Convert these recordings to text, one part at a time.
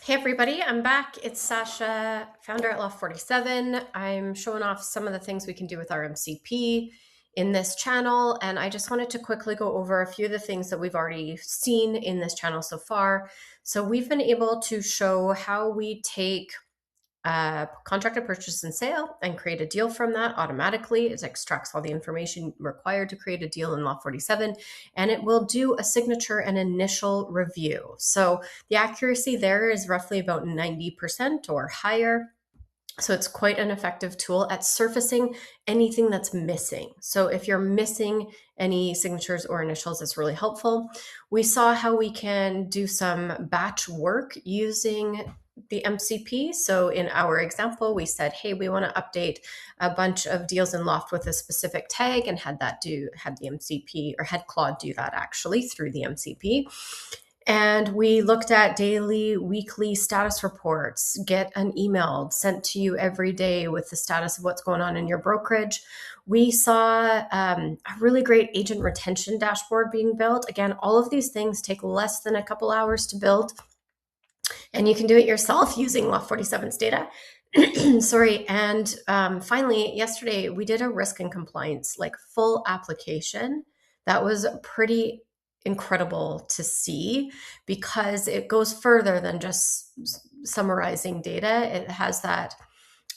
Hey everybody, I'm back. It's Sasha, founder at Loft47. I'm showing off some of the things we can do with our MCP in this channel, and I just wanted to quickly go over a few of the things that we've already seen in this channel so far. So we've been able to show how we take contract of purchase and sale and create a deal from that automatically. It extracts all the information required to create a deal in Loft47, and it will do a signature and initial review. So the accuracy there is roughly about 90% or higher. So it's quite an effective tool at surfacing anything that's missing. So if you're missing any signatures or initials, it's really helpful. We saw how we can do some batch work using the MCP. So in our example, we said, hey, we want to update a bunch of deals in Loft with a specific tag, and had the MCP, or had Claude do that actually through the MCP. And we looked at daily, weekly status reports, get an email sent to you every day with the status of what's going on in your brokerage. We saw a really great agent retention dashboard being built. Again, all of these things take less than a couple hours to build, and you can do it yourself using Loft47's data. Sorry. And finally, yesterday we did a risk and compliance, like full application. That was pretty incredible to see because it goes further than just summarizing data. It has that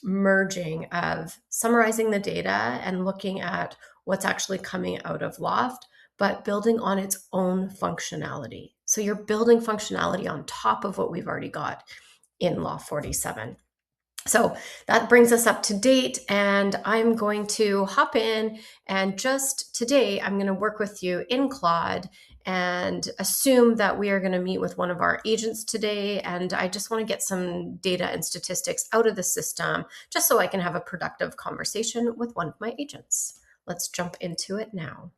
merging of summarizing the data and looking at what's actually coming out of Loft, but building on its own functionality. So you're building functionality on top of what we've already got in Loft47. So that brings us up to date, and I'm going to hop in, and just today I'm going to work with you in Claude and assume that we are going to meet with one of our agents today. And I just want to get some data and statistics out of the system just so I can have a productive conversation with one of my agents. Let's jump into it now.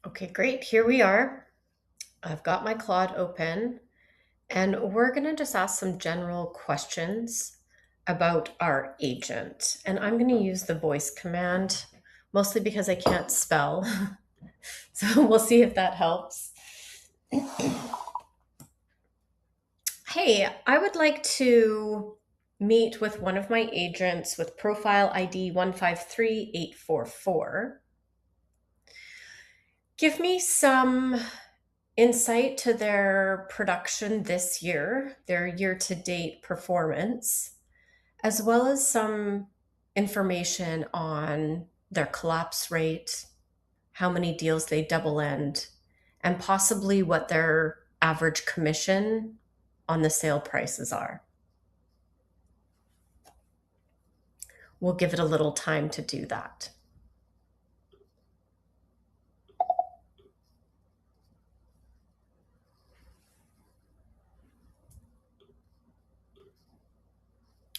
Okay, great. Here we are. I've got my Claude open. And we're going to just ask some general questions about our agent. And I'm going to use the voice command, mostly because I can't spell. So we'll see if that helps. Hey, I would like to meet with one of my agents with profile ID 153844. Give me some insight to their production this year, their year-to-date performance, as well as some information on their collapse rate, how many deals they double end, and possibly what their average commission on the sale prices are. We'll give it a little time to do that.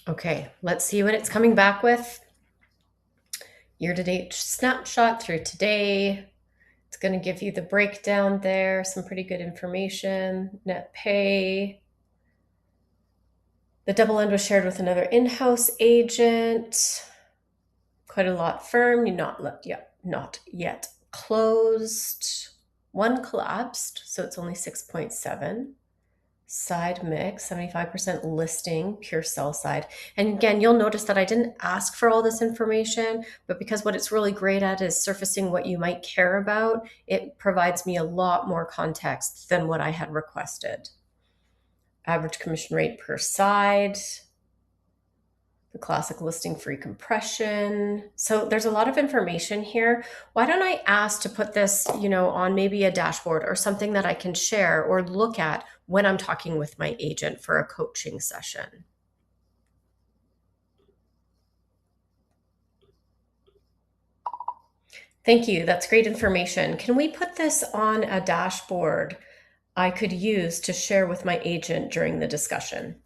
Okay, let's see what it's coming back with. Year-to-date snapshot through today. It's going to give you the breakdown there, some pretty good information. Net pay. The double end was shared with another in-house agent. Quite a lot firm, not yet closed. One collapsed, so it's only 6.7. Side mix, 75% listing, pure sell side. And again, you'll notice that I didn't ask for all this information, but because what it's really great at is surfacing what you might care about, it provides me a lot more context than what I had requested. Average commission rate per side, the classic listing free compression. So there's a lot of information here. Why don't I ask to put this, on maybe a dashboard or something that I can share or look at when I'm talking with my agent for a coaching session? Thank you. That's great information. Can we put this on a dashboard I could use to share with my agent during the discussion?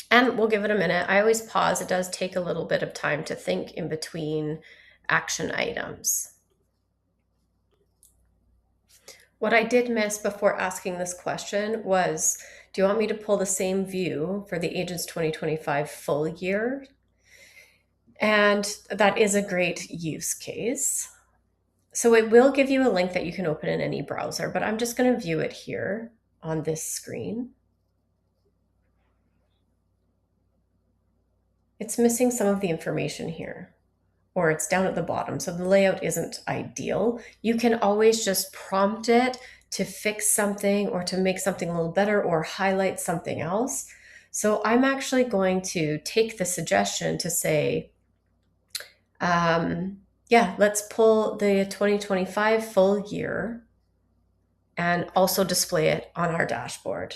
And we'll give it a minute. I always pause. It does take a little bit of time to think in between action items. What I did miss before asking this question was, do you want me to pull the same view for the agent's 2025 full year? And that is a great use case. So it will give you a link that you can open in any browser, but I'm just going to view it here on this screen. It's missing some of the information here, or it's down at the bottom. So the layout isn't ideal. You can always just prompt it to fix something or to make something a little better or highlight something else. So I'm actually going to take the suggestion to say, yeah, let's pull the 2025 full year and also display it on our dashboard.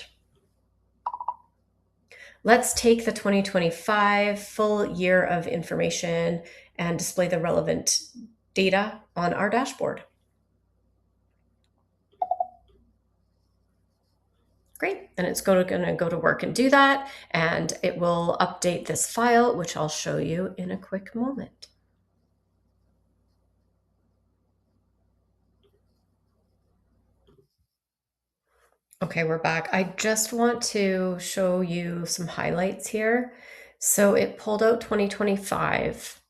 Let's take the 2025 full year of information and display the relevant data on our dashboard. Great, and it's going to go to work and do that, and it will update this file, which I'll show you in a quick moment. Okay, we're back. I just want to show you some highlights here. So it pulled out 2025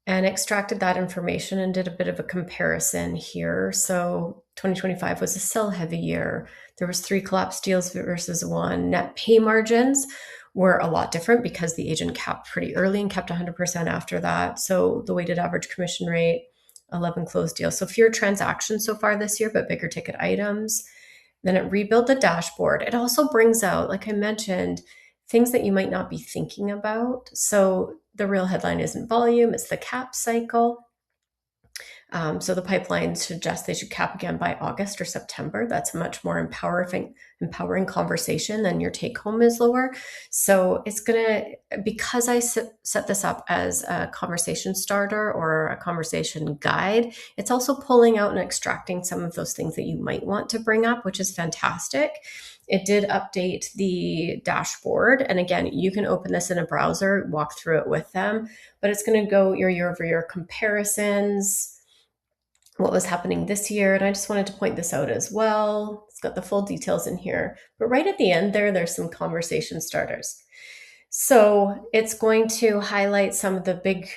and extracted that information and did a bit of a comparison here. So 2025 was a sell heavy year. There was 3 collapsed deals versus 1. Net pay margins were a lot different because the agent capped pretty early and kept 100% after that. So the weighted average commission rate, 11 closed deals. So fewer transactions so far this year, but bigger ticket items. Then it rebuilt the dashboard. It also brings out, like I mentioned, things that you might not be thinking about. So the real headline isn't volume, it's the cap cycle. So the pipeline suggests they should cap again by August or September. That's a much more empowering conversation than your take home is lower. So it's gonna, because I set this up as a conversation starter or a conversation guide, it's also pulling out and extracting some of those things that you might want to bring up, which is fantastic. It did update the dashboard. And again, you can open this in a browser, walk through it with them, but it's going to go your year-over-year comparisons, what was happening this year. And I just wanted to point this out as well. It's got the full details in here, but right at the end there's some conversation starters. So it's going to highlight some of the big,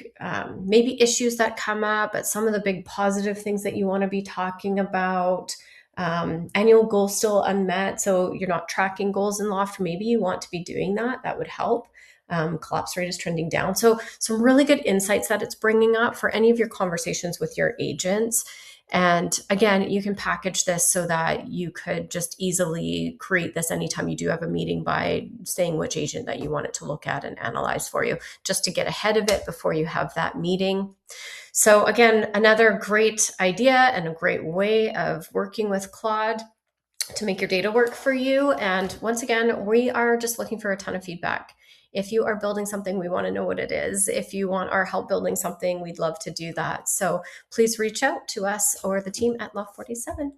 maybe issues that come up, but some of the big positive things that you want to be talking about. Annual goals still unmet, so you're not tracking goals in Loft. Maybe you want to be doing that. That would help. Collapse rate is trending down. So some really good insights that it's bringing up for any of your conversations with your agents. And again, you can package this so that you could just easily create this anytime you do have a meeting by saying which agent that you want it to look at and analyze for you, just to get ahead of it before you have that meeting. So again, another great idea and a great way of working with Claude to make your data work for you. And once again, we are just looking for a ton of feedback. If you are building something, we want to know what it is. If you want our help building something, we'd love to do that. So please reach out to us or the team at Loft47.